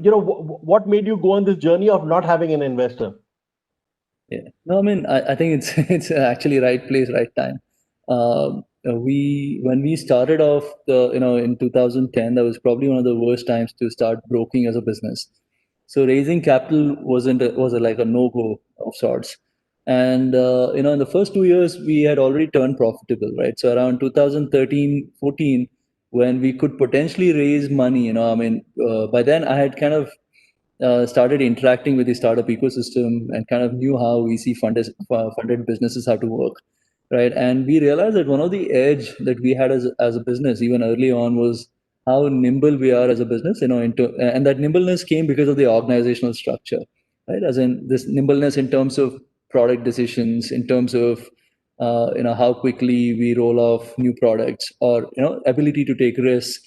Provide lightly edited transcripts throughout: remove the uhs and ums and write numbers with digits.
what made you go on this journey of not having an investor? Yeah. No, I mean, I think it's it's actually right place, right time. When we started off in 2010, that was probably one of the worst times to start broking as a business. So raising capital was like a no-go of sorts. And in the first 2 years, we had already turned profitable, right? So around 2013, 14, when we could potentially raise money, I mean, by then I had kind of started interacting with the startup ecosystem and kind of knew how funded businesses have to work, right? And we realized that one of the edge that we had as a business even early on was how nimble we are as a business, and that nimbleness came because of the organizational structure, right? As in this nimbleness in terms of product decisions, in terms of how quickly we roll off new products, or ability to take risks.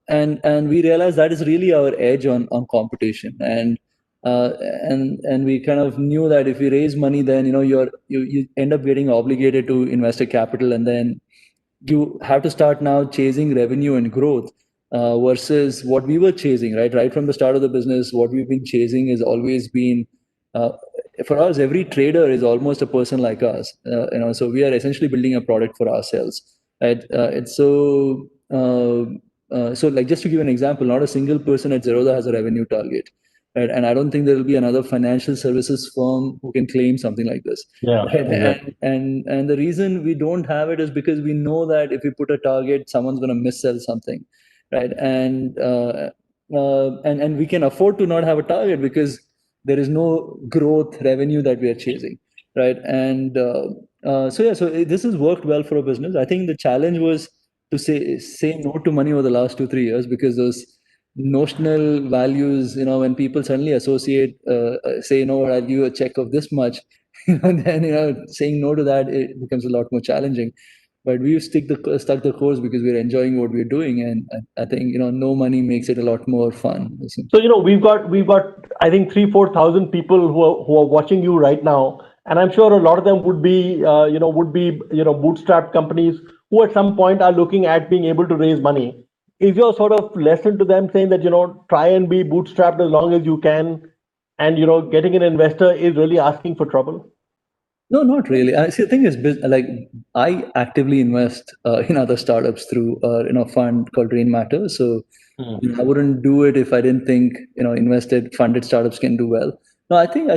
And we realized that is really our edge on competition. And we kind of knew that if we raise money, then you end up getting obligated to investor capital, and then you have to start now chasing revenue and growth, versus what we were chasing, right from the start of the business. What we've been chasing has always been, uh, for us, every trader is almost a person like us, so we are essentially building a product for ourselves, right? It's so like, just to give an example, not a single person at Zerodha has a revenue target, right? And I don't think there will be another financial services firm who can claim something like this. Yeah, Right. exactly. And the reason we don't have it is because we know that if we put a target, someone's going to missell something, right? And we can afford to not have a target because there is no growth revenue that we are chasing, right? So this has worked well for a business. I think the challenge was to say no to money over the last 2 3 years, because those notional values, when people suddenly associate, say, I'll give you a check of this much, then saying no to that, it becomes a lot more challenging. But we've stuck the course because we're enjoying what we're doing, and I think no money makes it a lot more fun. So we've got I think 3-4 thousand people who are watching you right now, and I'm sure a lot of them would be bootstrap companies who at some point are looking at being able to raise money. Is your sort of lesson to them saying that try and be bootstrapped as long as you can, and getting an investor is really asking for trouble? No, not really. I see. The thing is, like, I actively invest in other startups through a fund called Rain Matter. So I wouldn't do it if I didn't think invested funded startups can do well. No, I think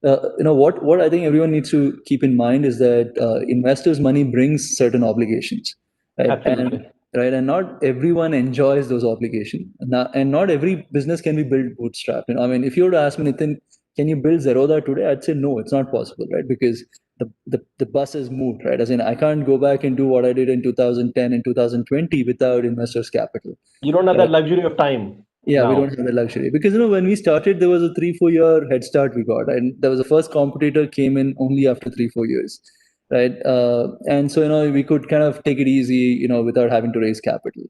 what I think everyone needs to keep in mind is that investors' money brings certain obligations, right? Absolutely. And not everyone enjoys those obligations. And not every business can be built bootstrap. I mean, if you were to ask me, Nithin, can you build Zerodha today? I'd say no, it's not possible, right? Because the bus has moved, right? As in, I can't go back and do what I did in 2010 and 2020 without investors' capital. You don't have that luxury of time Yeah, we now. don't have the luxury because when we started, there was a 3 4 year head start we got, and there was the first competitor came in only after 3 4 years, right? And so we could kind of take it easy, without having to raise capital.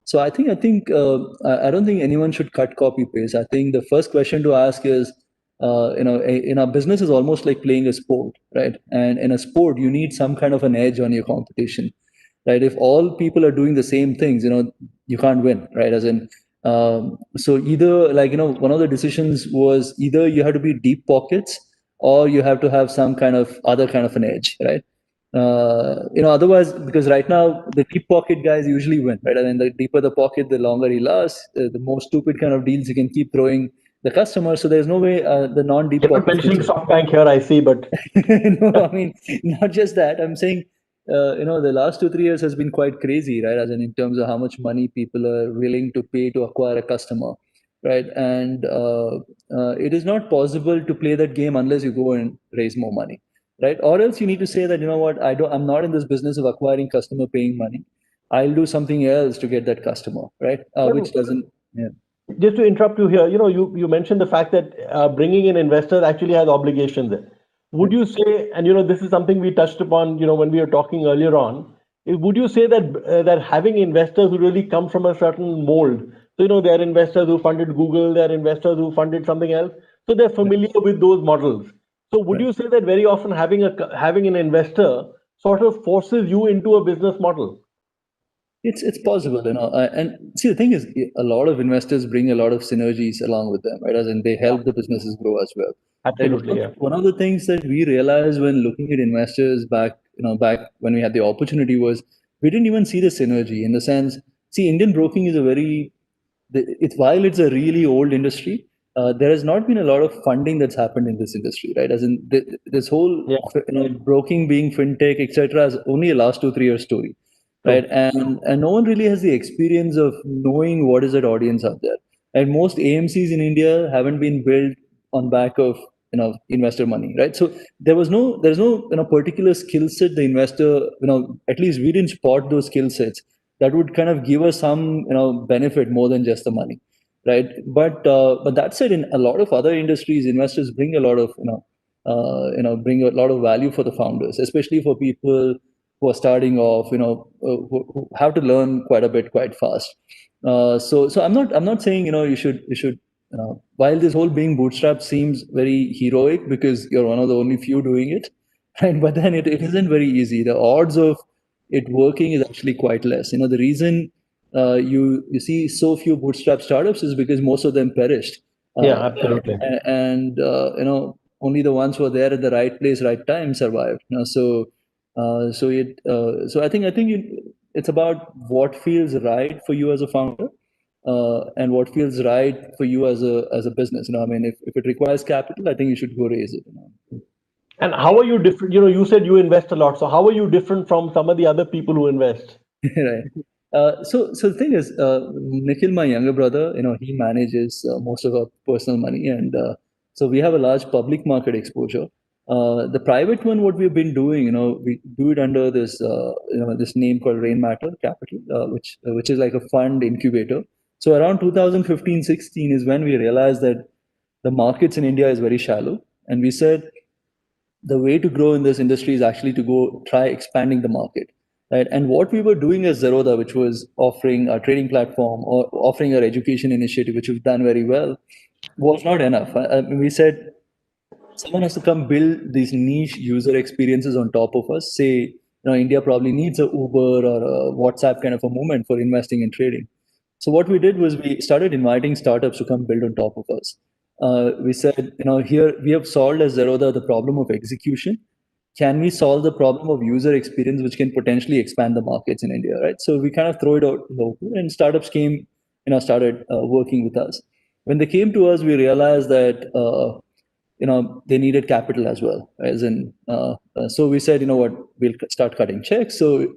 So I don't think anyone should cut copy paste. I think the first question to ask is, in our business is almost like playing a sport, right? And in a sport, you need some kind of an edge on your competition, right? If all people are doing the same things, you can't win, right? As in, so either, like, one of the decisions was either you have to be deep pockets, or you have to have some kind of other kind of an edge, right? Otherwise, because right now the deep pocket guys usually win, right? And then the deeper the pocket, the longer he lasts, the more stupid kind of deals you can keep throwing the customer. So there's no way the non-deep You're not pockets will mentioning survive. SoftBank here, I see, but No, I mean, not just that. I'm saying, the last 2 3 years has been quite crazy, right? As in terms of how much money people are willing to pay to acquire a customer, right? And it is not possible to play that game unless you go and raise more money, right? Or else you need to say that, what, I'm not in this business of acquiring customer paying money. I'll do something else to get that customer, right? Which doesn't, yeah. just to interrupt you here, you mentioned the fact that bringing in investors actually has obligations. Yeah. Would you say, and this is something we touched upon, when we were talking earlier on, would you say that having investors who really come from a certain mold, so there are investors who funded Google, there are investors who funded something else, so they're familiar with those models. So would Right. you say that very often having an investor sort of forces you into a business model? It's possible, and see, the thing is, a lot of investors bring a lot of synergies along with them, right? As in, they Yeah, help the businesses grow as well. Right? absolutely. Yeah. One of the things that we realized when looking at investors back when we had the opportunity was we didn't even see the synergy in the sense. See, Indian broking is a very it's while it's a really old industry, there has not been a lot of funding that's happened in this industry, right? As in this whole Yeah. broking being fintech, etc., is only a last 2 3 year story, right? True. And no one really has the experience of knowing what is that audience out there. And most AMCs in India haven't been built on back of investor money, right? So there's no particular skill set the investor at least we didn't spot those skill sets that would kind of give us some benefit more than just the money, right? But that said, in a lot of other industries, investors bring a lot of bring a lot of value for the founders, especially for people who are starting off, who have to learn quite a bit quite fast. So I'm not saying you should while this whole being bootstrapped seems very heroic because you're one of the only few doing it, right? But then it isn't very easy. The odds of it working is actually quite less. The reason you see so few bootstrap startups is because most of them perished, Yeah, absolutely. and only the ones who are there at the right place, right time survived. So I think it's about what feels right for you as a founder, and what feels right for you as a business. I mean, if it requires capital, I think you should go raise it. And how are you different? You said you invest a lot. So how are you different from some of the other people who invest? Right. So the thing is, Nikhil, my younger brother, he manages most of our personal money, and so we have a large public market exposure. The private one, what we've been doing, we do it under this name called Rain Matter Capital, which is like a fund incubator. So around 2015-16 is when we realized that the markets in India is very shallow, and we said the way to grow in this industry is actually to go try expanding the market, right? And what we were doing as Zerodha, which was offering a trading platform or offering our education initiative, which we've done very well, was not enough. We said someone has to come build these niche user experiences on top of us. Say, India probably needs a Uber or a WhatsApp kind of a movement for investing and trading. So what we did was we started inviting startups to come build on top of us. We said, here we have solved as Zerodha the problem of execution. Can we solve the problem of user experience, which can potentially expand the markets in India, right? So we kind of throw it out local, and startups came, started working with us. When they came to us, we realized that they needed capital as well, as in so we said, what, we'll start cutting checks. So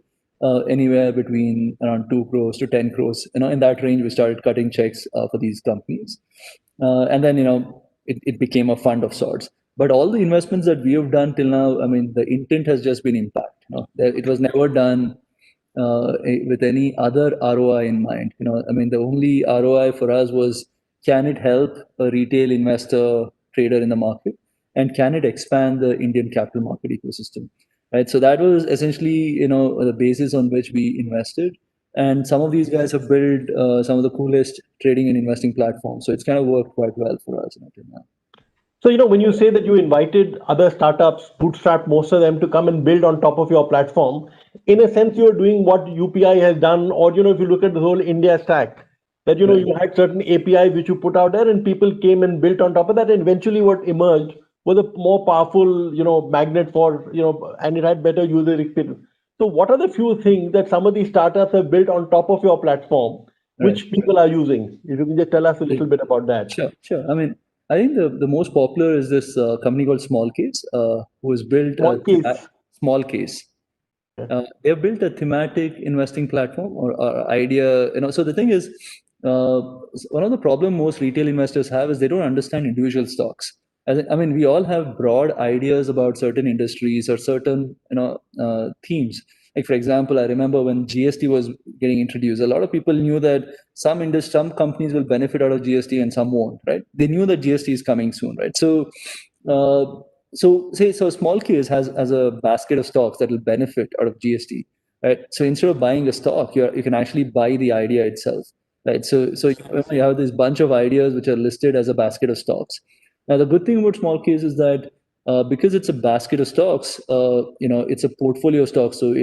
anywhere between around 2 crores to 10 crores, in that range, we started cutting checks for these companies. And then it became a fund of sorts. But all the investments that we have done till now, I mean, the intent has just been impact. It was never done with any other ROI in mind. I mean, the only ROI for us was, can it help a retail investor trader in the market, and can it expand the Indian capital market ecosystem, right? So that was essentially the basis on which we invested. And some of these guys have built some of the coolest trading and investing platforms. So it's kind of worked quite well for us until now. So, when you say that you invited other startups, bootstrapped most of them to come and build on top of your platform, in a sense, you're doing what UPI has done, or, if you look at the whole India stack, that, Right. you had certain APIs which you put out there and people came and built on top of that. And eventually what emerged was a more powerful, magnet for, and it had better user experience. So what are the few things that some of these startups have built on top of your platform, Right. which people are using? If you can just tell us a little bit about that. Sure, sure. I mean, I think the most popular is this company called Small Case, who has built Small case. Small Case. They have built a thematic investing platform or idea. So the thing is, uh, one of the problem most retail investors have is they don't understand individual stocks. I mean, we all have broad ideas about certain industries or certain themes. Like for example, I remember when GST was getting introduced, a lot of people knew that some companies will benefit out of GST and some won't. Right? They knew that GST is coming soon. Right? Uh, so small case has a basket of stocks that will benefit out of GST, right? So instead of buying a stock, you can actually buy the idea itself, right? So you have this bunch of ideas which are listed as a basket of stocks. Now the good thing about small case is that because it's a basket of stocks, it's a portfolio of stocks, so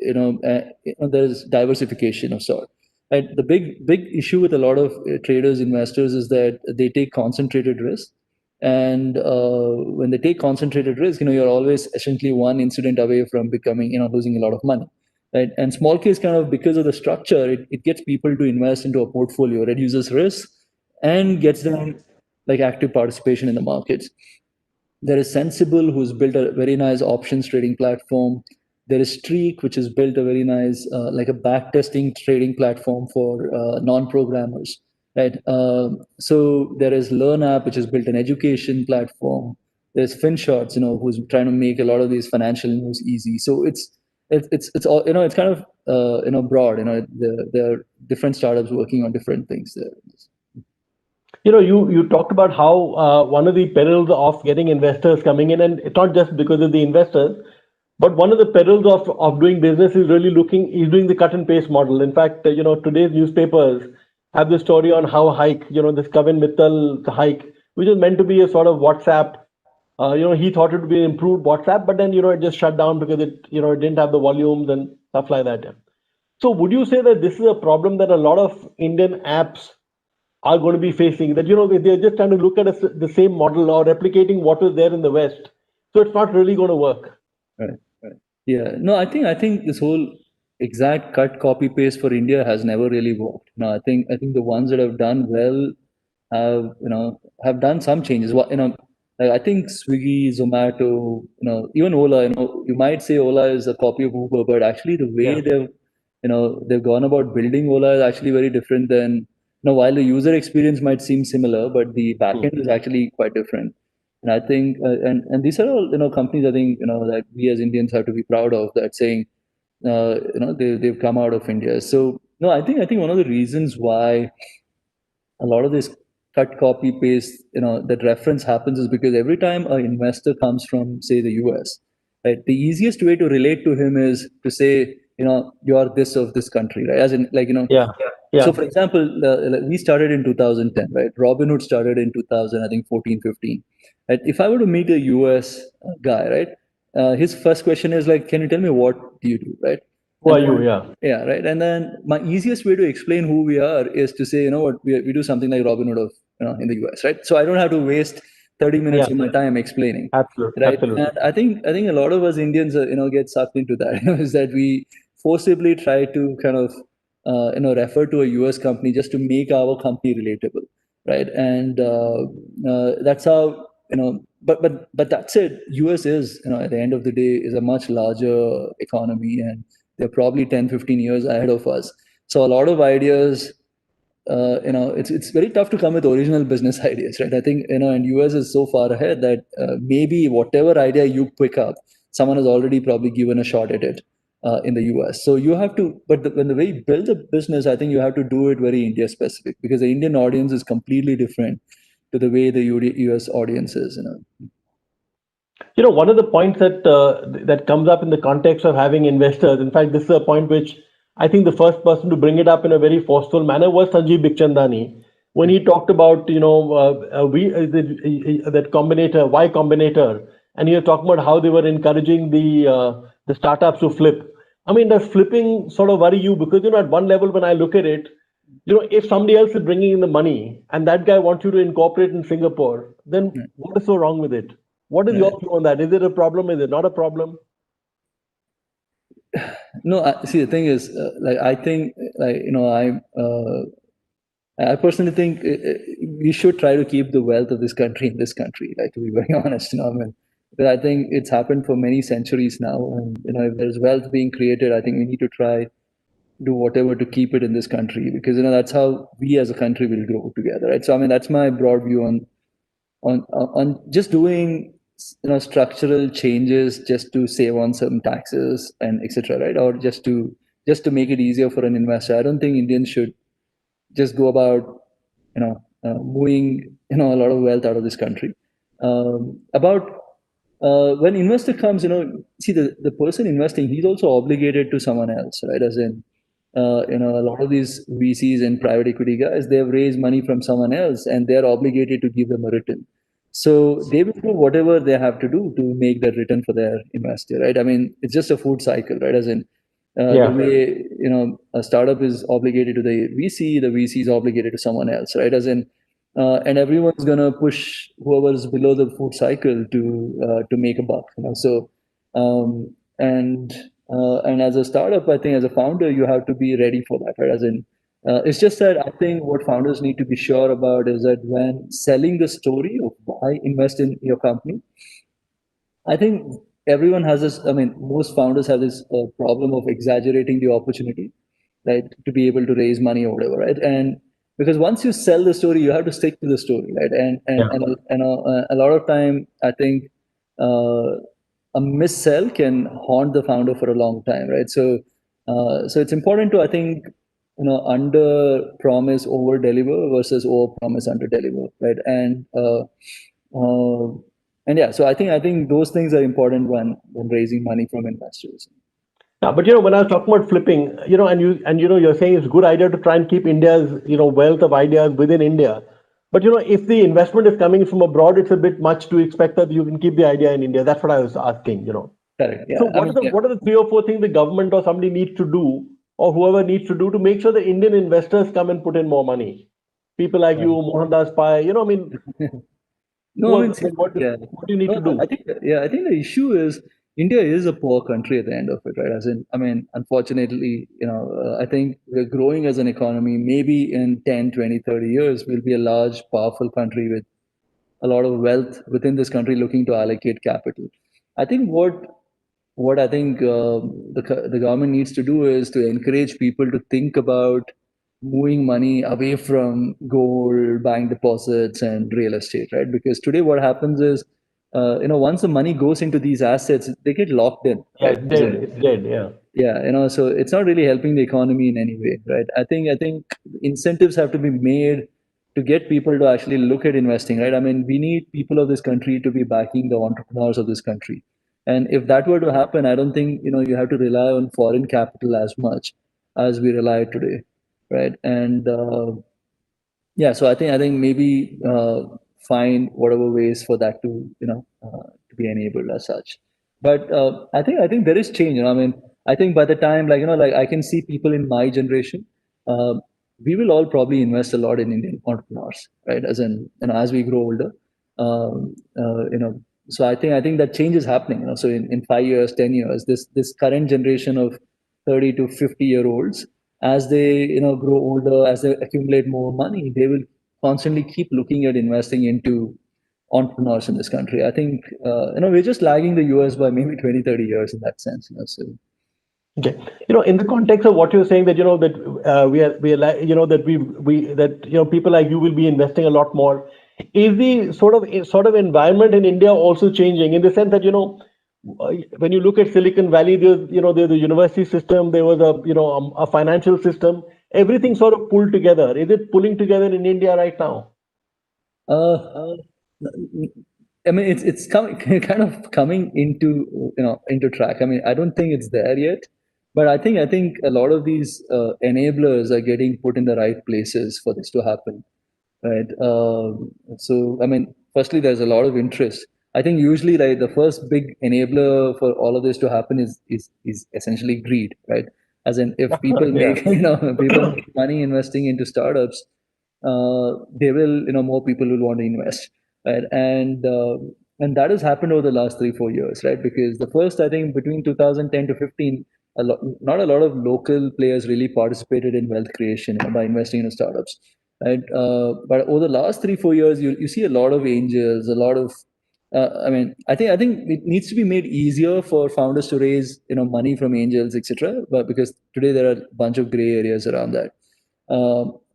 there's diversification of sort. Right? The big issue with a lot of traders, investors, is that they take concentrated risk, and when they take concentrated risk, you're always essentially one incident away from becoming, losing a lot of money. Right? And small case, kind of because of the structure, it gets people to invest into a portfolio, reduces risk, and gets them like active participation in the markets. There is Sensible, who's built a very nice options trading platform. There is Streak, which has built a very nice, like a backtesting trading platform for non-programmers, right? So there is LearnApp, which has built an education platform. There's FinShots, who's trying to make a lot of these financial news easy. So it's all, it's kind of broad. There are different startups working on different things there. You talked about how one of the perils of getting investors coming in, and it's not just because of the investors, but one of the perils of doing business is really doing the cut and paste model. In fact, today's newspapers have the story on how Hike, this Kevin Mittal Hike, which is meant to be a sort of WhatsApp. He thought it would be an improved WhatsApp, but then it just shut down because it didn't have the volumes and stuff like that. So would you say that this is a problem that a lot of Indian apps are going to be facing, that they're just trying to look at the same model or replicating what was there in the West, so it's not really going to work? Right. Right. Yeah. No, I think this whole exact cut copy paste for India has never really worked. No, I think the ones that have done well have done some changes. Like I think Swiggy, Zomato, even Ola. You might say Ola is a copy of Uber, but actually the way Yeah. they've gone about building Ola is actually very different than, while the user experience might seem similar, but the Hmm. backend is actually quite different. And I think, and these are all, companies, I think, that we as Indians have to be proud of, that saying, they've come out of India. So no, I think one of the reasons why a lot of this cut copy paste, that reference happens is because every time an investor comes from, say, the US, right, the easiest way to relate to him is to say, you're this of this country, right? As in, like, Yeah. so Yeah. for example, like, we started in 2010, right? Robinhood started in 2000, I think 14, 15. Right? If I were to meet a US guy, right, his first question is like, can you tell me what do you do, right? Who And are you? then, Yeah. yeah, right. And then my easiest way to explain who we are is to say, what, we do something like Robinhood of, in the US, right? So I don't have to waste 30 minutes Yeah. of my time explaining, Absolutely. right? Absolutely. And I think a lot of us Indians, get sucked into that, is that we forcibly try to kind of, refer to a US company just to make our company relatable, right? And that's how, but that's it. US is, at the end of the day, is a much larger economy, and they're probably 10, 15 years ahead of us. So a lot of ideas, it's very tough to come with original business ideas, right? I think, and US is so far ahead that maybe whatever idea you pick up, someone has already probably given a shot at it in the US. So you have to, but when the way you build a business, I think you have to do it very India specific, because the Indian audience is completely different to the way the US audience is. One of the points that comes up in the context of having investors, in fact, this is a point which I think the first person to bring it up in a very forceful manner was Sanjeev Bikhchandani, when he talked about that combinator, Y Combinator, and he was talking about how they were encouraging the startups to flip. I mean, does flipping sort of worry you? Because at one level, when I look at it, if somebody else is bringing in the money and that guy wants you to incorporate in Singapore, then what is so wrong with it? What is your Right. view on that? Is it a problem? Is it not a problem? No, see, the thing is, like, I think, like, I personally think we should try to keep the wealth of this country in this country, like, to be very honest, I mean, but I think it's happened for many centuries now, and if there's wealth being created, I think we need to try do whatever to keep it in this country, because that's how we as a country will grow together, right? So I mean, that's my broad view on just doing structural changes just to save on some taxes and etc., right? Or just to make it easier for an investor. I don't think Indians should just go about moving a lot of wealth out of this country. About when investor comes, see, the person investing, he's also obligated to someone else, right? As in, a lot of these VCs and private equity guys, they have raised money from someone else, and they're obligated to give them a return. So they will do whatever they have to do to make that return for their investor, right? I mean, it's just a food cycle, right? As in, The way a startup is obligated to the VC is obligated to someone else, right? As in, and everyone's gonna push whoever's below the food cycle to make a buck. So um, and and as a startup, I think as a founder, you have to be ready for that, right? As in, it's just that I think what founders need to be sure about is that when selling the story of why invest in your company, I think everyone has this. I mean, most founders have this problem of exaggerating the opportunity, right, to be able to raise money or whatever, right? And because once you sell the story, you have to stick to the story, right? And a lot of time, I think a missell can haunt the founder for a long time, right? So it's important to, I think, under promise, over deliver versus over promise, under deliver, right? Uh, and yeah, so I think those things are important when raising money from investors. Yeah, but when I was talking about flipping, you're saying it's a good idea to try and keep India's wealth of ideas within India. But if the investment is coming from abroad, it's a bit much to expect that you can keep the idea in India. That's what I was asking. Correct. So Yeah. I what are mean, the yeah. what are the three or four things the government or somebody needs to do, or whoever needs to do to make sure the Indian investors come and put in more money? People like you, Mohandas Pai, I mean, No, I mean, see, what yeah. do you need No, to do? I think the issue is India is a poor country at the end of it, right? As in, I mean, unfortunately, I think we're growing as an economy. Maybe in 10, 20, 30 years, we'll be a large, powerful country with a lot of wealth within this country looking to allocate capital. I think what I think the government needs to do is to encourage people to think about moving money away from gold, bank deposits, and real estate, right? Because today what happens is, once the money goes into these assets, they get locked in, Yeah, right? it's dead. It's dead. Yeah. Yeah, so it's not really helping the economy in any way, right? I think incentives have to be made to get people to actually look at investing, right? I mean, we need people of this country to be backing the entrepreneurs of this country. And if that were to happen, I don't think you have to rely on foreign capital as much as we rely today, right? And yeah, so I think maybe find whatever ways for that to be enabled as such. But I think there is change. I mean, I think by the time, like I can see people in my generation, uh, we will all probably invest a lot in Indian entrepreneurs, right? As in, as we grow older, um, uh, you know so I think that change is happening. So in 5 years, 10 years, this current generation of 30 to 50-year olds, as they grow older, as they accumulate more money, they will constantly keep looking at investing into entrepreneurs in this country. I think we're just lagging the US by maybe 20, 30 years in that sense. So Okay. In the context of what you're saying that that we are like that we that people like you will be investing a lot more. Is the sort of environment in India also changing in the sense that when you look at Silicon Valley, there's a university system, there was a financial system, everything sort of pulled together. Is it pulling together in India right now? uh, I mean, it's coming kind of coming into track. I mean, I don't think it's there yet, but I think a lot of these enablers are getting put in the right places for this to happen, right? So I mean, firstly, there's a lot of interest. I think usually, like, the first big enabler for all of this to happen is essentially greed, right? As in, if people Yeah. make people make money investing into startups, they will more people will want to invest, right? And that has happened over the last 3 4 years, right? Because the first, I think, between 2010 to 15, not a lot of local players really participated in wealth creation, by investing in startups, right? But over the last 3 4 years, you see a lot of angels, a lot of I mean, I think it needs to be made easier for founders to raise money from angels, etc. But because today there are a bunch of gray areas around that.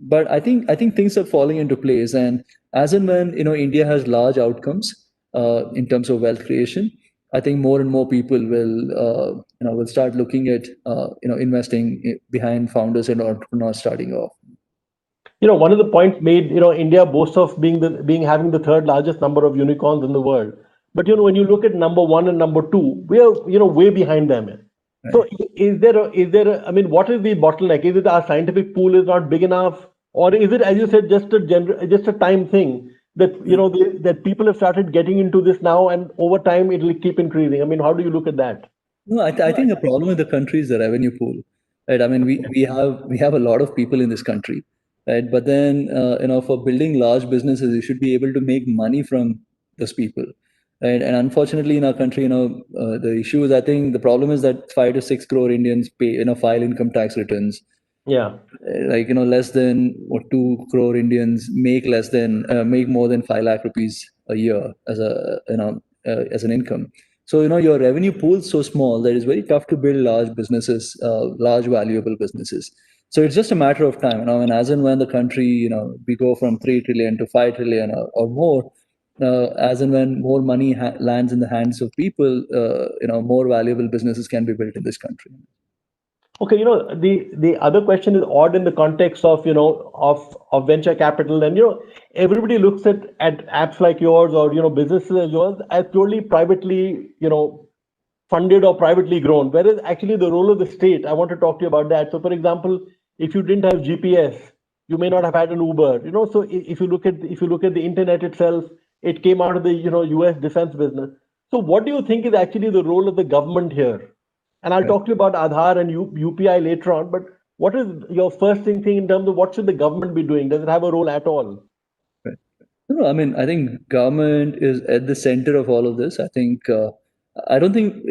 But I think things are falling into place, and as and when India has large outcomes in terms of wealth creation, I think more and more people will start looking at investing behind founders and entrepreneurs starting off. One of the points made, India boasts of being having the third largest number of unicorns in the world. But when you look at number one and number two, we are way behind them. So Right. I mean, what is the bottleneck? Is it our scientific pool is not big enough, or is it, as you said, just a time thing that that people have started getting into this now, and over time it will keep increasing? I mean, how do you look at that? No, I think the problem with the country is the revenue pool, right? I mean, we have a lot of people in this country, right? But then, for building large businesses, you should be able to make money from those people, right? And unfortunately, in our country, the issue is, I think the problem is that 5 to 6 crore Indians pay, file income tax returns, Yeah. like less than what 2 crore Indians make more than 5 lakh rupees a year as a as an income. So your revenue pool is so small that it's very tough to build large businesses, large valuable businesses. So it's just a matter of time, and as and when the country, we go from 3 trillion to 5 trillion or more, as and when more money lands in the hands of people, more valuable businesses can be built in this country. Okay, the other question is odd in the context of of venture capital, and everybody looks at apps like yours, or businesses as yours, as purely privately funded or privately grown, whereas actually the role of the state, I want to talk to you about that. So for example, if you didn't have GPS, you may not have had an Uber. So if you look at the internet itself, it came out of the US defense business. So what do you think is actually the role of the government here? And I'll Right. talk to you about Aadhaar and UPI later on, but what is your first thing in terms of what should the government be doing? Does it have a role at all? Right. No, I mean, I think government is at the center of all of this. I think, I don't think,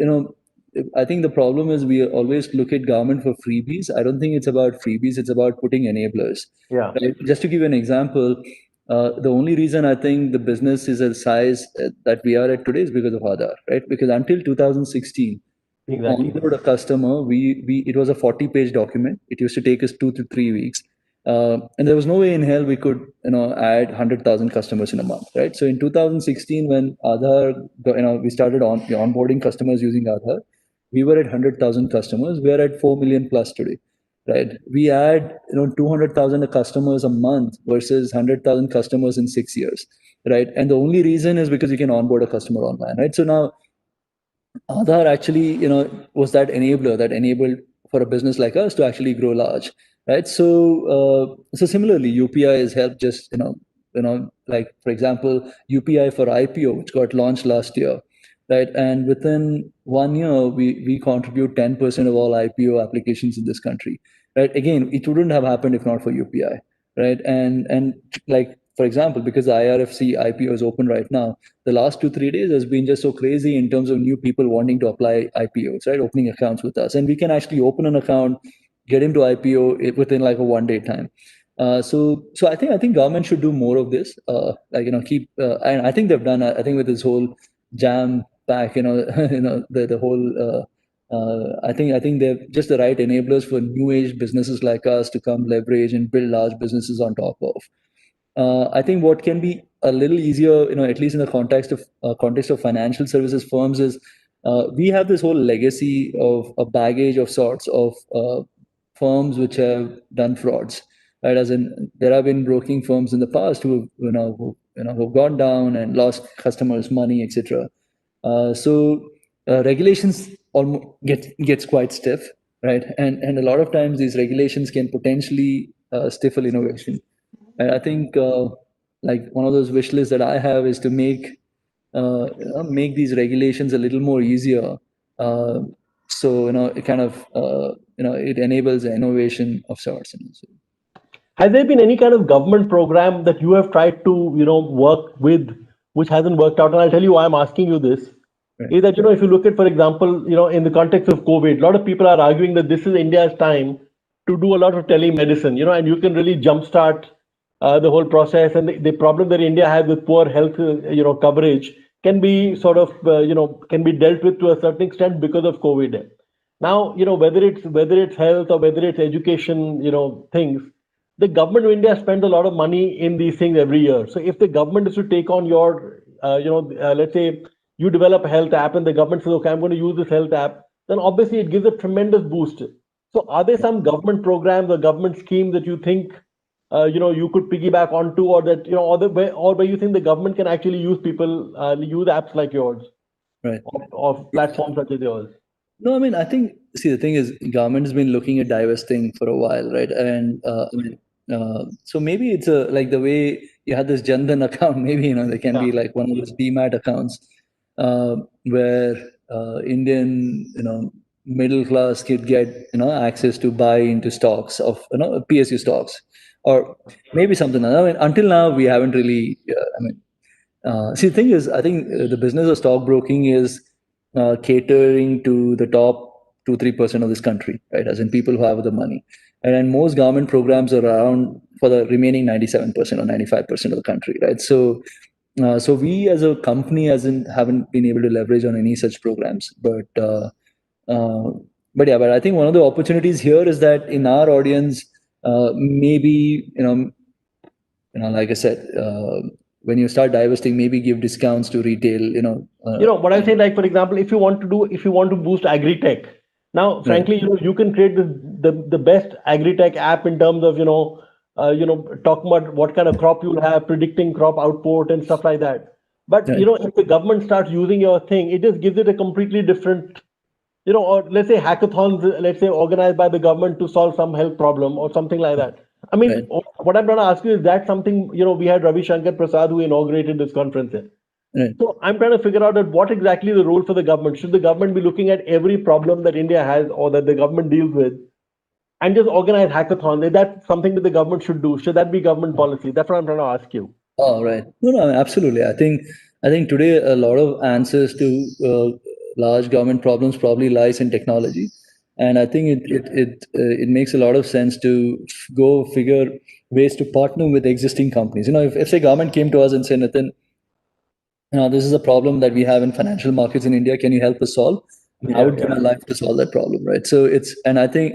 I think the problem is we always look at government for freebies. I don't think it's about freebies, it's about putting enablers. Yeah, Right? Just to give you an example, the only reason I think the business is at size that we are at today is because of Aadhaar, right? Because until 2016, to exactly. onboard a customer, we it was a 40-page document. It used to take us 2 to 3 weeks, and there was no way in hell we could add 100,000 customers in a month, right? So in 2016, when Aadhaar, we started onboarding customers using Aadhaar, we were at 100,000 customers. We are at 4 million plus today, right? We add 200,000 customers a month versus 100,000 customers in 6 years, right? And the only reason is because you can onboard a customer online, right? So now Aadhaar actually, was that enabler that enabled for a business like us to actually grow large, right? So similarly, UPI has helped just, like for example, UPI for IPO, which got launched last year, right? And within 1 year, we contribute 10% of all IPO applications in this country, right? Again, it wouldn't have happened if not for UPI, right? And like for example, because the IRFC IPO is open right now, the last 2 3 days has been just so crazy in terms of new people wanting to apply IPOs, right? Opening accounts with us, and we can actually open an account, get into IPO within like a 1 day time. So I think government should do more of this. Like keep, and I think they've done. I think with this whole jam pack, the whole. I think they're just the right enablers for new age businesses like us to come leverage and build large businesses on top of. I think what can be a little easier, at least in the context of financial services firms, is we have this whole legacy of a baggage of sorts of firms which have done frauds, right? As in, there have been broking firms in the past who've gone down and lost customers' money, etc. So regulations almost gets quite stiff, right? And a lot of times these regulations can potentially stifle innovation. And I think like one of those wish lists that I have is to make these regulations a little more easier. Uh, so it kind of it enables innovation of sorts. So, Has there been any kind of government program that you have tried to, work with, which hasn't worked out? And I'll tell you why I'm asking you this. right, Is that, if you look at, for example, in the context of COVID, a lot of people are arguing that this is India's time to do a lot of telemedicine, and you can really jumpstart the whole process. And the problem that India has with poor health, coverage can be sort of, can be dealt with to a certain extent because of COVID. Now, whether it's health or whether it's education, things, the government of India spends a lot of money in these things every year. So if the government is to take on your, let's say you develop a health app and the government says, okay, I'm going to use this health app, then obviously it gives a tremendous boost. So are there some government programs or government schemes that you think, you could piggyback onto, or that, or where you think the government can actually use use apps like yours, right. or platforms such as yours? No, I mean, I think, see, the thing is, government has been looking at divesting for a while, right? And I mean, so maybe it's like the way you had this Jan Dhan account, maybe, there can Yeah. be like one of those DMAT accounts, where Indian, middle class kid get, access to buy into stocks of, PSU stocks, or maybe something like that. I mean, until now we haven't really. See, the thing is, I think the business of stockbroking is catering to the top 2-3% of this country, right? As in people who have the money, and then most government programs are around for the remaining 97% or 95% of the country, right? So we as a company, as in, haven't been able to leverage on any such programs, uh, but yeah, but I think one of the opportunities here is that in our audience, maybe like I said, when you start divesting, maybe give discounts to retail, What I say, like for example, if you want to boost agri-tech, now right, frankly, you can create the best agri-tech app in terms of talking about what kind of crop you'll have, predicting crop output and stuff like that. But right, if the government starts using your thing, it just gives it a completely different, or let's say hackathons, let's say organized by the government to solve some health problem or something like that. I mean, right, what I'm trying to ask you is that something, we had Ravi Shankar Prasad who inaugurated this conference here. right. So I'm trying to figure out that what exactly the role for the government. Should the government be looking at every problem that India has or that the government deals with and just organize hackathons? Is that something that the government should do? Should that be government policy? That's what I'm trying to ask you. Oh, right. No, no, absolutely. I think today a lot of answers to large government problems probably lies in technology, and I think it makes a lot of sense to go figure ways to partner with existing companies. If say government came to us and said, Nathan, this is a problem that we have in financial markets in India. Can you help us solve? I mean, I Yeah, would give yeah. my life to solve that problem, right? So and I think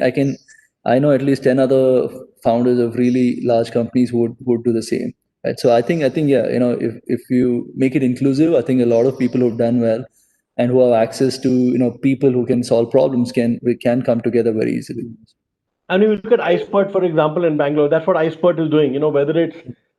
I know at least 10 other founders of really large companies who would do the same, right? So I think, yeah, if you make it inclusive, I think a lot of people who've done well and who have access to, people who can solve problems we can come together very easily. And if you look at iSpot, for example, in Bangalore, that's what iSpot is doing.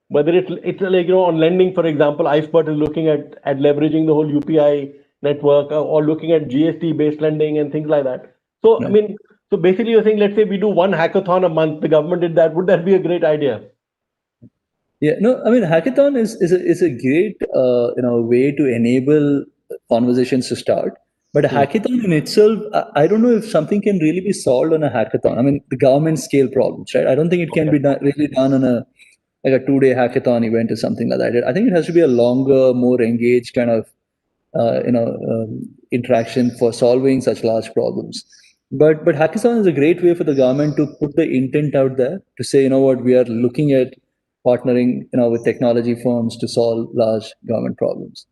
Whether it's like on lending, for example, iSpot is looking at leveraging the whole UPI network or looking at GST based lending and things like that. So I Right. mean, so basically you're saying, let's say we do one hackathon a month, the government did that. Would that be a great idea? Yeah, no, I mean, hackathon is a great way to enable conversations to start. But a Hmm. hackathon in itself, I don't know if something can really be solved on a hackathon. I mean, the government scale problems, right? I don't think it can Okay. be really done on a like a 2-day hackathon event or something like that. I think it has to be a longer, more engaged kind of interaction for solving such large problems. But hackathon is a great way for the government to put the intent out there to say, what, we are looking at partnering, with technology firms to solve large government problems.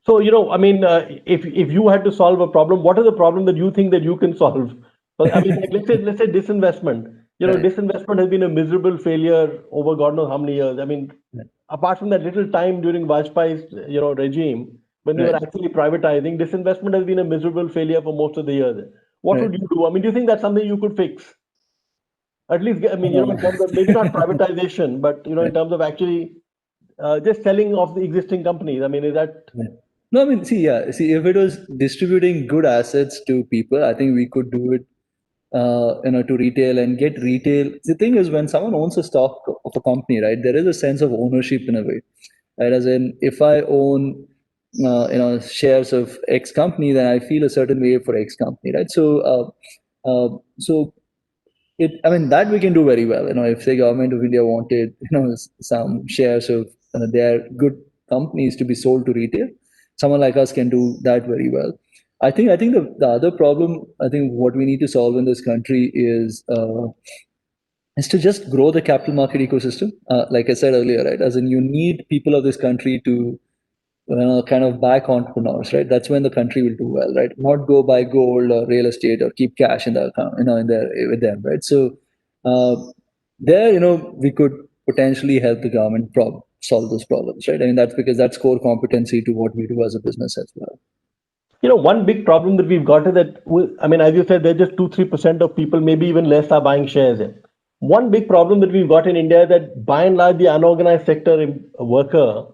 So, I mean, if you had to solve a problem, what is the problem that you think that you can solve? Well, I mean, like, let's say disinvestment. Right, Disinvestment has been a miserable failure over God knows how many years. I mean, right, apart from that little time during Vajpayee's, regime when they were right, actually privatizing, disinvestment has been a miserable failure for most of the years. What right. would you do? I mean, do you think that's something you could fix? At least, I mean, in terms of maybe not privatization, but in Right. terms of actually just selling off the existing companies. I mean, is that Yeah. No, I mean, see, yeah, see, if it was distributing good assets to people, I think we could do it, to retail and get retail. The thing is, when someone owns a stock of a company, right, there is a sense of ownership in a way, right? As in, if I own, shares of X company, then I feel a certain way for X company, right? So I mean, that we can do very well. If the government of India wanted, some shares of their good companies to be sold to retail, someone like us can do that very well. I think the other problem, I think what we need to solve in this country is to just grow the capital market ecosystem. Like I said earlier, right? As in, you need people of this country to kind of back entrepreneurs, right? That's when the country will do well, right? Not go buy gold or real estate or keep cash in the account, in there with them, right? So uh, there, we could potentially help the government solve those problems, right? I mean, that's because that's core competency to what we do as a business as well. One big problem that we've got is that, I mean, as you said, there's just 2-3% of people, maybe even less, are buying shares in. One big problem that we've got in India is that by and large, the unorganized sector worker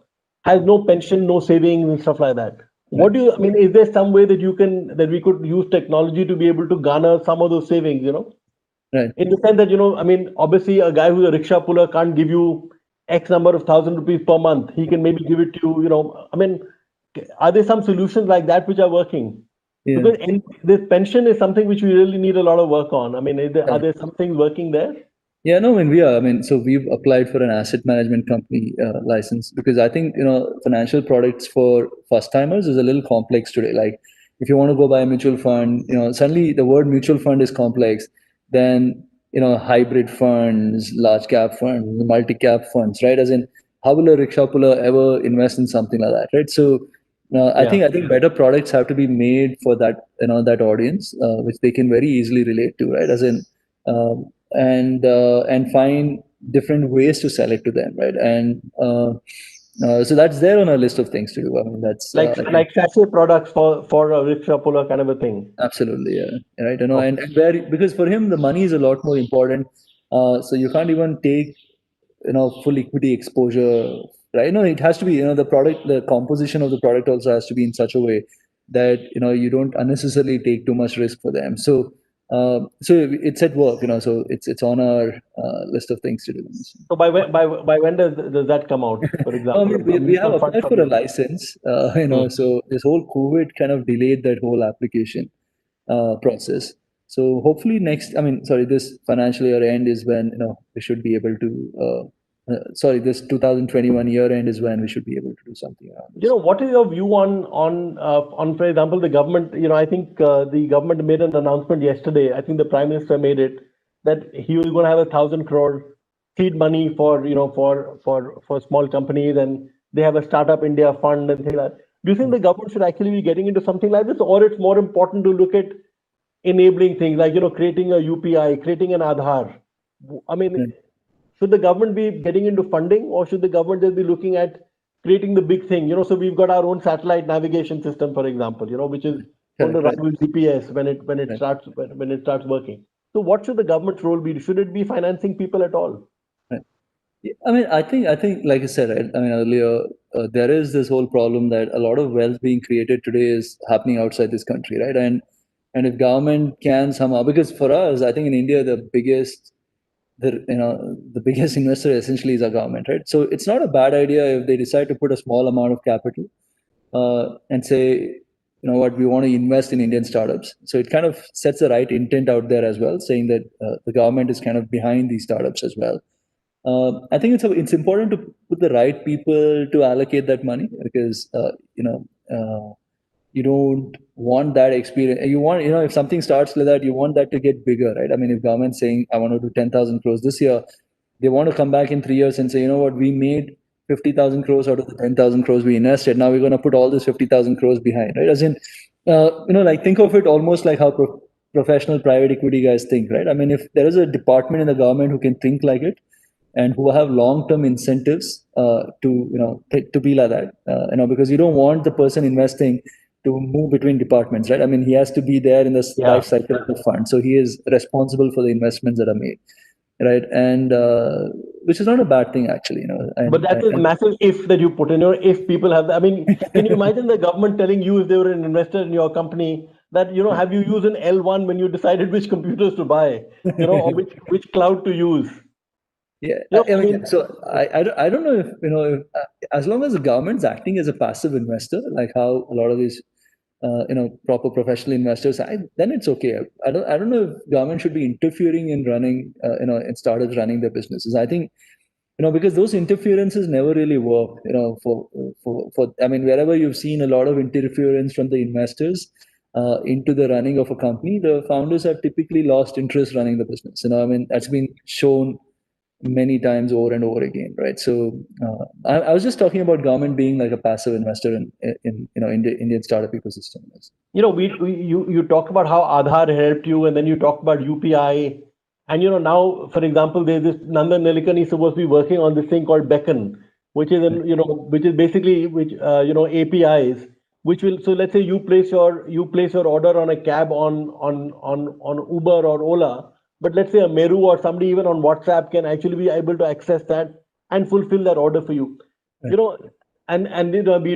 has no pension, no savings, and stuff like that. Right, I mean, is there some way that that we could use technology to be able to garner some of those savings, right, in the sense that, I mean, obviously, a guy who's a rickshaw puller can't give you X number of thousand rupees per month. He can maybe give it to you, I mean, are there some solutions like that which are working? Yeah. Because this pension is something which we really need a lot of work on. I mean, are there some things working there? Yeah, no, I mean, we are. I mean, so we've applied for an asset management company license because I think, financial products for first timers is a little complex today. Like, if you want to go buy a mutual fund, suddenly the word mutual fund is complex. Then, hybrid funds, large cap funds, multi cap funds, right? As in, how will a rickshaw puller ever invest in something like that, right? So, Yeah. I think better products have to be made for that, that audience, which they can very easily relate to, right? As in, and find different ways to sell it to them, right? And so that's there on our list of things to do. I mean, that's Like sachet products for a rickshaw puller kind of a thing. absolutely, yeah, right. Okay. And where, because for him the money is a lot more important. So you can't even take full equity exposure, right? No, it has to be, the product, the composition of the product also has to be in such a way that you don't unnecessarily take too much risk for them. So it's at work, so it's on our list of things to do. So by when does that come out? For I example, mean, a we have mutual fund applied for a company. license, Hmm. so this whole COVID kind of delayed that whole application process. So hopefully this financial year end is when, we should be able to, this 2021 year end is when we should be able to do something around this. What is your view on for example, the government? I think the government made an announcement yesterday. I think the Prime Minister made it that he was going to have 1,000 crore seed money for for small companies, and they have a Startup India fund and things like that. Do you think the government should actually be getting into something like this, or it's more important to look at enabling things like creating a UPI, creating an Aadhaar? I mean, should the government be getting into funding, or should the government just be looking at creating the big thing? So we've got our own satellite navigation system, for example, which is going to Correct, right, run with GPS right. when it starts working. So what should the government's role be? Should it be financing people at all? Right. Yeah, I think, like I said, right, I mean, earlier, there is this whole problem that a lot of wealth being created today is happening outside this country, right? And if government can somehow, because for us, I think in India, the biggest investor essentially is our government, right? So it's not a bad idea if they decide to put a small amount of capital and say, what, we want to invest in Indian startups. So it kind of sets the right intent out there as well, saying that the government is kind of behind these startups as well. I think it's important to put the right people to allocate that money because you don't want that experience. You want, if something starts like that, you want that to get bigger, right? I mean, if government's saying I want to do 10,000 crores this year, they want to come back in 3 years and say, what, we made 50,000 crores out of the 10,000 crores we invested. Now we're going to put all this 50,000 crores behind, right? As in, like, think of it almost like how professional private equity guys think, right? I mean, if there is a department in the government who can think like it and who have long-term incentives to to be like that, because you don't want the person investing to move between departments, right? I mean, he has to be there in the Yeah. life cycle of the fund, so he is responsible for the investments that are made, right? And which is not a bad thing actually, But that is massive if that you put in if people have I mean, can you imagine the government telling you if they were an investor in your company that, have you used an L1 when you decided which computers to buy, or which cloud to use? Yeah, I I mean, mean, I don't know if as long as the government's acting as a passive investor, like how a lot of these proper professional investors, then it's okay. I don't know if government should be interfering in running in startups running their businesses. I think because those interferences never really work. For I mean, wherever you've seen a lot of interference from the investors into the running of a company, the founders have typically lost interest running the business. I mean, that's been shown many times over and over again, right? So I was just talking about government being like a passive investor in Indian startup ecosystem. you talked about how Aadhaar helped you, and then you talked about UPI, and now, for example, there's this Nandan Nilekani is supposed to be working on this thing called Beacon, which is which is basically APIs, which will, so let's say you place your order on a cab on Uber or Ola, but let's say a Meru or somebody even on WhatsApp can actually be able to access that and fulfill that order for you. Right. You know, and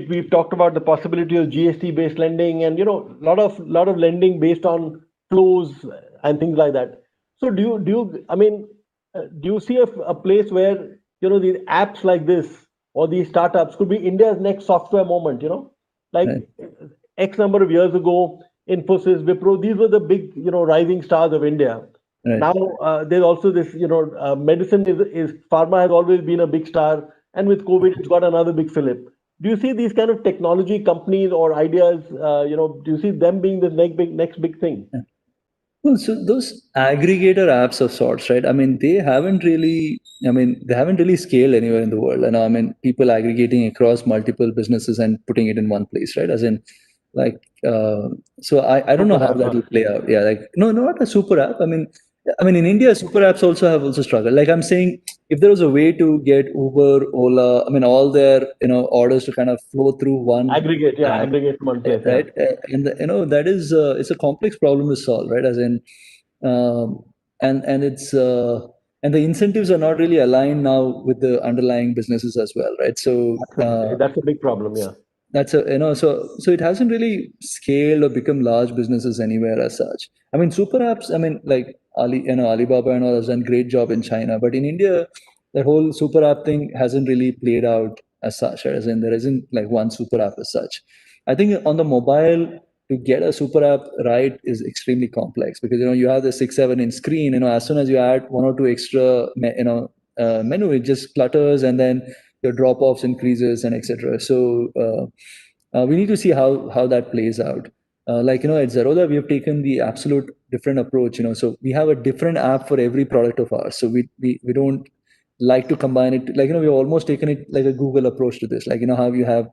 we've talked about the possibility of GST based lending, and lot of lending based on flows and things like that. So do you I mean, do you see a place where these apps like this or these startups could be India's next software moment? Like Right. X number of years ago, Infosys, Wipro, these were the big, rising stars of India. Right. Now there's also this, medicine is pharma has always been a big star, and with COVID, it's got another big fillip. Do you see these kind of technology companies or ideas? Do you see them being the next big thing? Well, so those aggregator apps of sorts, right? I mean, they haven't really scaled anywhere in the world. And I mean, people aggregating across multiple businesses and putting it in one place, right? As in, like, so I don't know Super how app, that huh? will play out. Yeah, like, no, not a super app. I mean, in India, super apps also have also struggled. Like I'm saying, if there was a way to get Uber, Ola, I mean, all their, orders to kind of flow through one Aggregate, yeah, app, aggregate from one place, yeah. right? And that is it's a complex problem to solve, right? As in, um, and it's and the incentives are not really aligned now with the underlying businesses as well, right? So That's a big problem, yeah. that's a so it hasn't really scaled or become large businesses anywhere as such. I mean, super apps, I mean, like Alibaba and all has done great job in China, but in India that whole super app thing hasn't really played out as such, right? As in there isn't like one super app as such. I think on the mobile, to get a super app right is extremely complex, because you have the 6-7 inch screen. As soon as you add one or two extra menu, it just clutters, and then your drop offs increases and etc. So we need to see how that plays out. Like at Zerodha, we have taken the absolute different approach. So we have a different app for every product of ours. So we don't like to combine it. Like we've almost taken it like a Google approach to this. Like how you have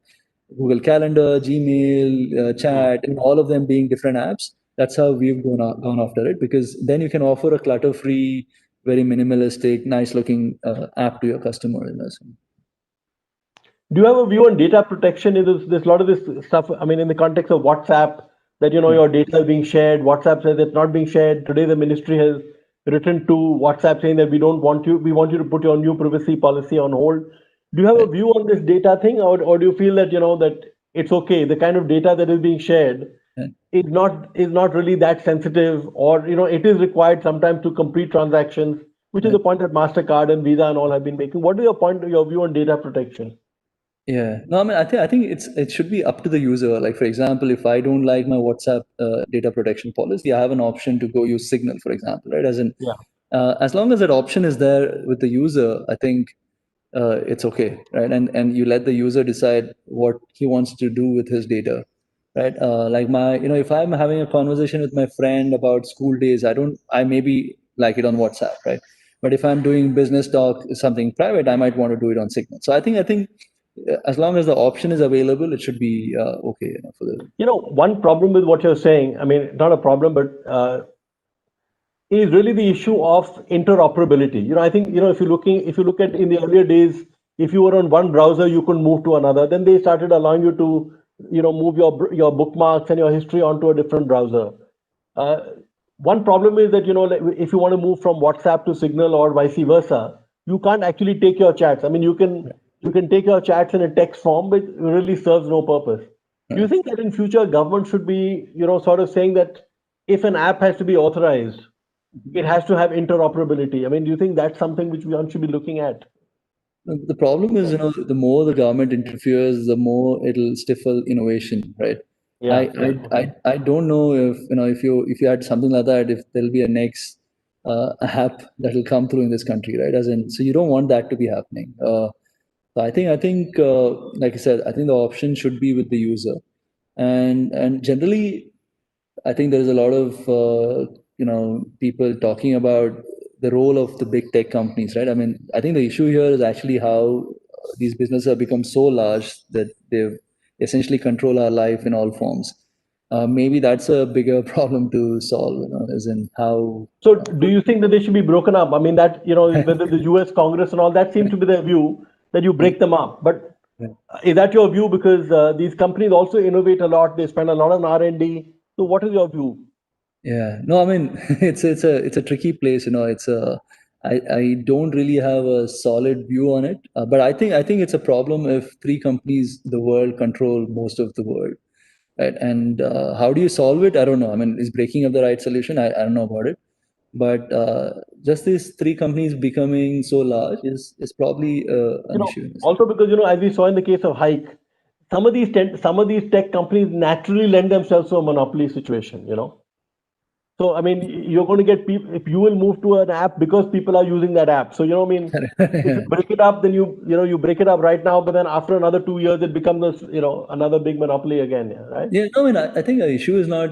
Google Calendar, Gmail, Chat, and all of them being different apps. That's how we've gone after it, because then you can offer a clutter-free, very minimalistic, nice-looking app to your customer. Do you have a view on data protection? There's a lot of this stuff. I mean, in the context of WhatsApp, that your data is being shared. WhatsApp says it's not being shared. Today, the ministry has written to WhatsApp saying that we don't want you. We want you to put your new privacy policy on hold. Do you have a Right. view on this data thing, or do you feel that that it's okay? The kind of data that is being shared Right. is not really that sensitive, or it is required sometimes to complete transactions, which is the Right. point that Mastercard and Visa and all have been making. What is your view on data protection? Yeah. No, I mean, I think it should be up to the user. Like, for example, if I don't like my WhatsApp data protection policy, I have an option to go use Signal, for example, right? Yeah. As long as that option is there with the user, I think it's okay, right? And you let the user decide what he wants to do with his data, right? Like if I'm having a conversation with my friend about school days, I maybe like it on WhatsApp, right? But if I'm doing business talk, something private, I might want to do it on Signal. So I think as long as the option is available, it should be okay, for the. One problem with what you're saying, I mean, not a problem, but is really the issue of interoperability. I think, if you look at in the earlier days, if you were on one browser, you could move to another. Then they started allowing you to, move your bookmarks and your history onto a different browser. Uh, One problem is that, like, if you want to move from WhatsApp to Signal or vice versa, you can't actually take your chats. I mean, you can take your chats in a text form, but it really serves no purpose. Do you Right. think that in future government should be, sort of saying that if an app has to be authorized, it has to have interoperability? I mean, do you think that's something which we should be looking at? The problem is, the more the government interferes, the more it'll stifle innovation, right? Yeah, I, yeah. I, Okay. I don't know if you had something like that, if there'll be a next app that will come through in this country, right? As in, so you don't want that to be happening. So I think, like I said, I think the option should be with the user, and generally, I think there's a lot of people talking about the role of the big tech companies, right? I mean, I think the issue here is actually how these businesses have become so large that they've essentially control our life in all forms. Maybe that's a bigger problem to solve, as in how. So do you think that they should be broken up? I mean, that, whether the US Congress and all that seems to be their view, that you break them up. But is that your view? Because these companies also innovate a lot. They spend a lot on R&D. So what is your view? Yeah, no, I mean it's a tricky place. I don't really have a solid view on it, but I think it's a problem if three companies in the world control most of the world, right? And how do you solve it? I don't know. I mean, is breaking up the right solution? I don't know about it, but just these three companies becoming so large is probably an issue in this. Also because, as we saw in the case of Hike, some of these tech companies naturally lend themselves to a monopoly situation, you know. So I mean, you're going to get people if you will move to an app because people are using that app. So you know, I mean, if you break it up, then you break it up right now, but then after another 2 years, it becomes another big monopoly again, yeah, right? Yeah, no, I mean, I think the issue is not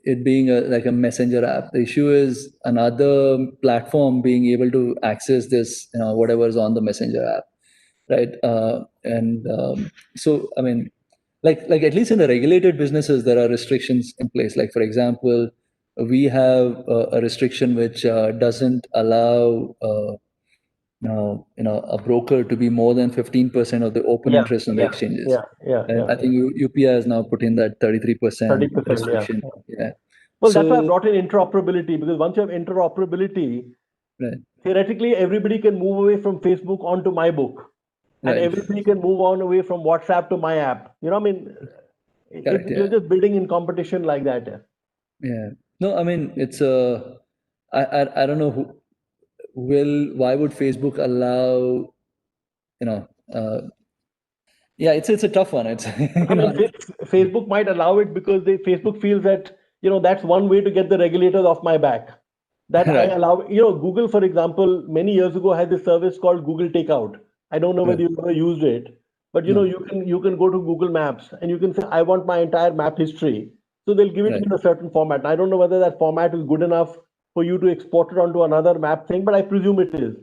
it being like a messenger app. The issue is another platform being able to access this, whatever is on the messenger app, right? And so, I mean, like at least in the regulated businesses, there are restrictions in place. Like for example, we have a restriction which doesn't allow. A broker to be more than 15% of the open Yeah, interest on the yeah, exchanges. yeah, yeah, And yeah, I yeah. think UPI has now put in that 33% 30%, yeah. restriction. Yeah. Well, that's why I So, brought in interoperability, because once you have interoperability, right, theoretically everybody can move away from Facebook onto my book, and right, everybody can move on away from WhatsApp to my app. You know, I mean, correct. you're Yeah. just building in competition like that. Yeah. Yeah. No, I mean, I don't know why would Facebook allow, you know, uh, yeah, it's a tough one. It's, I mean, Facebook might allow it because Facebook feels that that's one way to get the regulators off my back. That I right, allow, Google, for example, many years ago had this service called Google Takeout. I don't know right, whether you've ever used it, but no, you can go to Google Maps and you can say, I want my entire map history. So they'll give it right, in a certain format. And I don't know whether that format is good enough for you to export it onto another map thing, but I presume it is.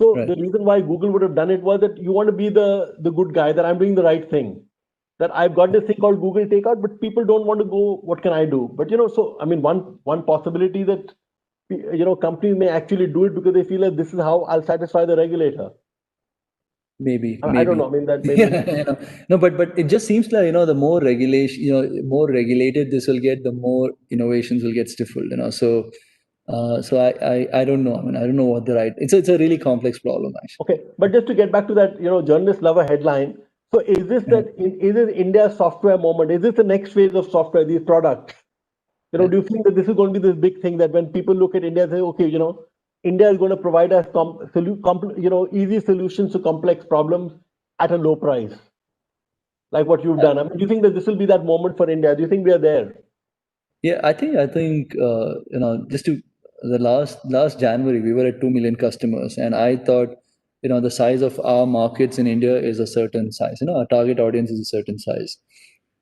So right, the reason why Google would have done it was that you want to be the good guy, that I'm doing the right thing, that I've got this thing called Google Takeout, but people don't want to go. What can I do? But so I mean, one possibility that companies may actually do it because they feel that this is how I'll satisfy the regulator. I don't know. maybe. I mean, that maybe. Yeah, no, but it just seems like, the more regulation, more regulated this will get, the more innovations will get stifled, so I don't know. I mean, I don't know what the right. It's a really complex problem, actually. Okay, but just to get back to that, journalists love a headline. So is this Yeah, is this India's software moment? Is this the next phase of software? These products? yeah. Do you think that this is going to be this big thing that when people look at India, say, okay, India is going to provide us easy solutions to complex problems at a low price, like what you've done? I mean, do you think that this will be that moment for India? Do you think we are there? Yeah, I think just to the last January we were at 2 million customers, and I thought, the size of our markets in India is a certain size. Our target audience is a certain size,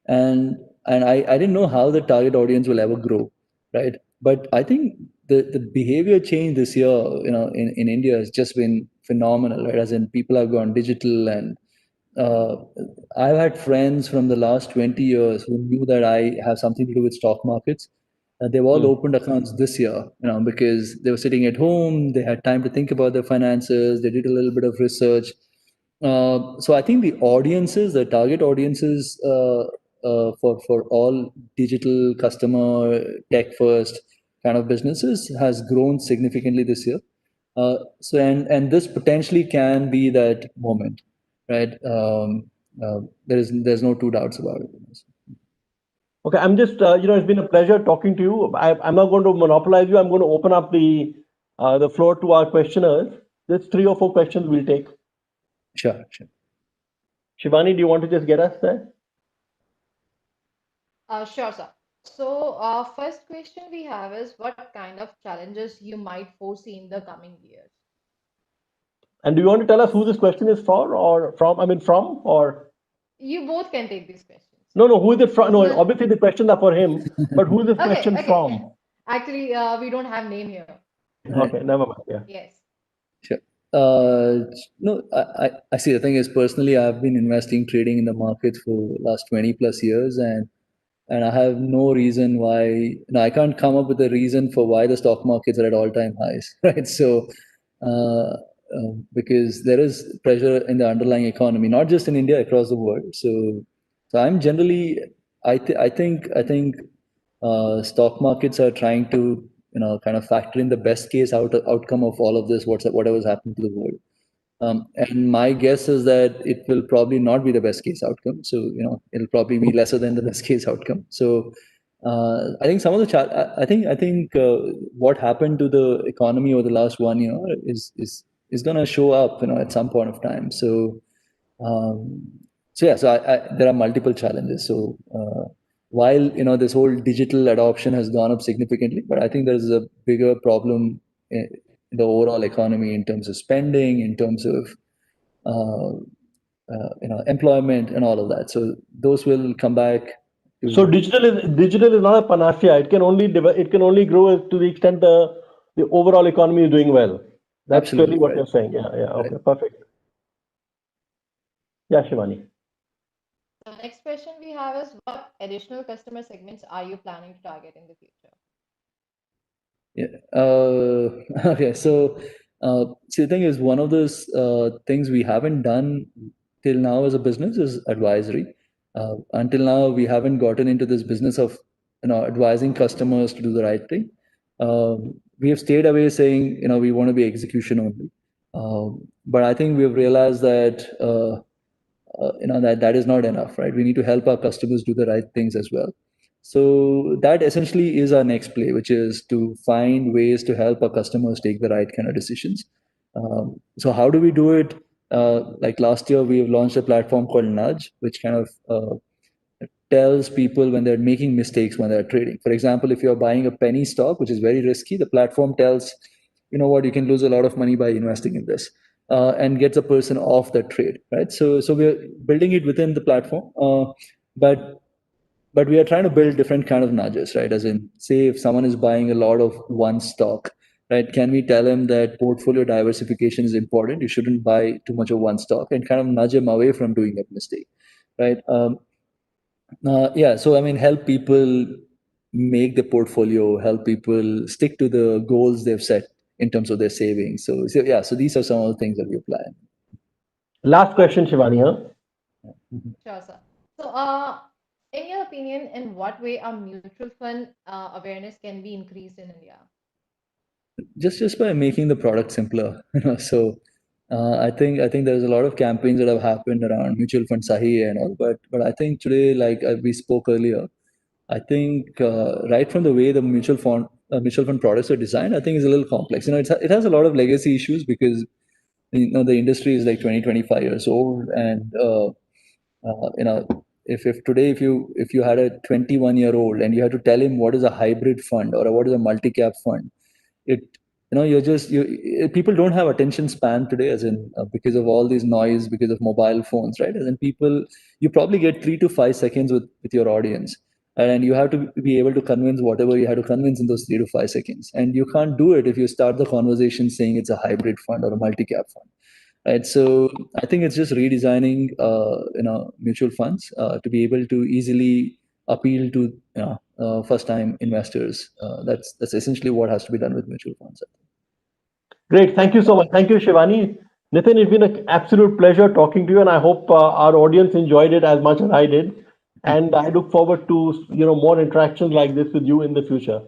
and I didn't know how the target audience will ever grow, right? But I think the behavior change this year, in India has just been phenomenal, right? As in people have gone digital, and uh, I've had friends from the last 20 years who knew that I have something to do with stock markets. They've all Hmm. opened accounts this year, because they were sitting at home, they had time to think about their finances, they did a little bit of research. So I think the audiences, the target audiences, for all digital customer tech first kind of businesses has grown significantly this year. And this potentially can be that moment, right? There's no two doubts about it. Okay, I'm just, it's been a pleasure talking to you. I'm not going to monopolize you. I'm going to open up the floor to our questioners. There's 3 or 4 questions we'll take. Sure, sure. Shivani, do you want to just get us there? Sure, sir. So, first question we have is what kind of challenges you might foresee in the coming years? And do you want to tell us who this question is for or from? I mean, from or You both can take these questions. no, who is it from? This is No, a obviously the questions are for him, but who is this okay, question okay. from? Actually, we don't have name here. Right. Okay, never mind. Yeah. Yes. Sure. No, I see. The thing is, personally, I've been investing, trading in the markets for last 20 plus years, and I have no reason why. No, I can't come up with a reason for why the stock markets are at all-time highs, right? So, because there is pressure in the underlying economy, not just in India, across the world. So I'm generally, I think stock markets are trying to, kind of factor in the best case outcome of all of this, whatever's happening to the world. And my guess is that it will probably not be the best case outcome. So, it'll probably be lesser than the best case outcome. So, I think some of the I think what happened to the economy over the last 1 year is going to show up, at some point of time. Um, there are multiple challenges. So while this whole digital adoption has gone up significantly, but I think there's a bigger problem in the overall economy in terms of spending, in terms of employment and all of that. So those will come back So to. digital is not a panacea. It can only grow to the extent the overall economy is doing well. That's clearly Absolutely what right. you're saying. Yeah. Right. Okay, perfect. Yeah, Shivani. The next question we have is what additional customer segments are you planning to target in the future? Yeah. Okay. So, see, the thing is, one of those things we haven't done till now as a business is advisory. Until now, we haven't gotten into this business of advising customers to do the right thing. We have stayed away saying we want to be execution only. But I think we've realized that that is not enough, right? We need to help our customers do the right things as well. So that essentially is our next play, which is to find ways to help our customers take the right kind of decisions. So how do we do it? Like last year, we have launched a platform called Nudge, which kind of tells people when they're making mistakes when they're trading. For example, if you're buying a penny stock, which is very risky, the platform tells, you know what, you can lose a lot of money by investing in this, and gets a person off that trade, right? So we're building it within the platform, but we are trying to build different kind of nudges, right? As in, say, if someone is buying a lot of one stock, right? Can we tell him that portfolio diversification is important? You shouldn't buy too much of one stock, and kind of nudge him away from doing that mistake, right? Yeah, so I mean, help people make the portfolio, help people stick to the goals they've set in terms of their savings. So yeah, so these are some of the things that we plan. Last question, Shivani. Huh? Sure, sir. So, in your opinion, in what way a mutual fund awareness can be increased in India? Just by making the product simpler, So I think there's a lot of campaigns that have happened around mutual fund sahi and all, but I think today, like we spoke earlier, I think right from the way the mutual fund products are designed, I think is a little complex. It has a lot of legacy issues because the industry is like 20-25 years old, and if today if you had a 21-year-old and you had to tell him what is a hybrid fund or what is a multi-cap fund, it people don't have attention span today, as in because of all this noise, because of mobile phones, right? As in, people, you probably get 3 to 5 seconds with your audience, and you have to be able to convince whatever you have to convince in those 3 to 5 seconds, and you can't do it if you start the conversation saying it's a hybrid fund or a multi-cap fund, right? So I think it's just redesigning mutual funds to be able to easily appeal to first time investors. That's essentially what has to be done with mutual funds. Great. Thank you so much. Thank you, Shivani. Nithin, it's been an absolute pleasure talking to you, and I hope our audience enjoyed it as much as I did. And I look forward to more interactions like this with you in the future.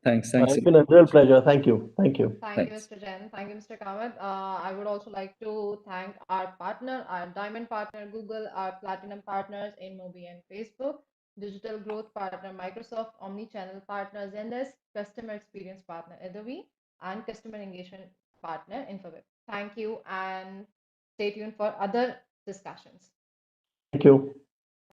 Thanks so It's been a real pleasure. Thank you. Thank you. Thank you, Thanks. Mr. Jain. Thank you, Mr. Kamath. I would also like to thank our partner, our diamond partner, Google, our platinum partners in Mobi and Facebook, digital growth partner, Microsoft, omni-channel partner, Zendesk, customer experience partner, Adobe, and customer engagement partner, Infobip. Thank you, and stay tuned for other discussions. Thank you.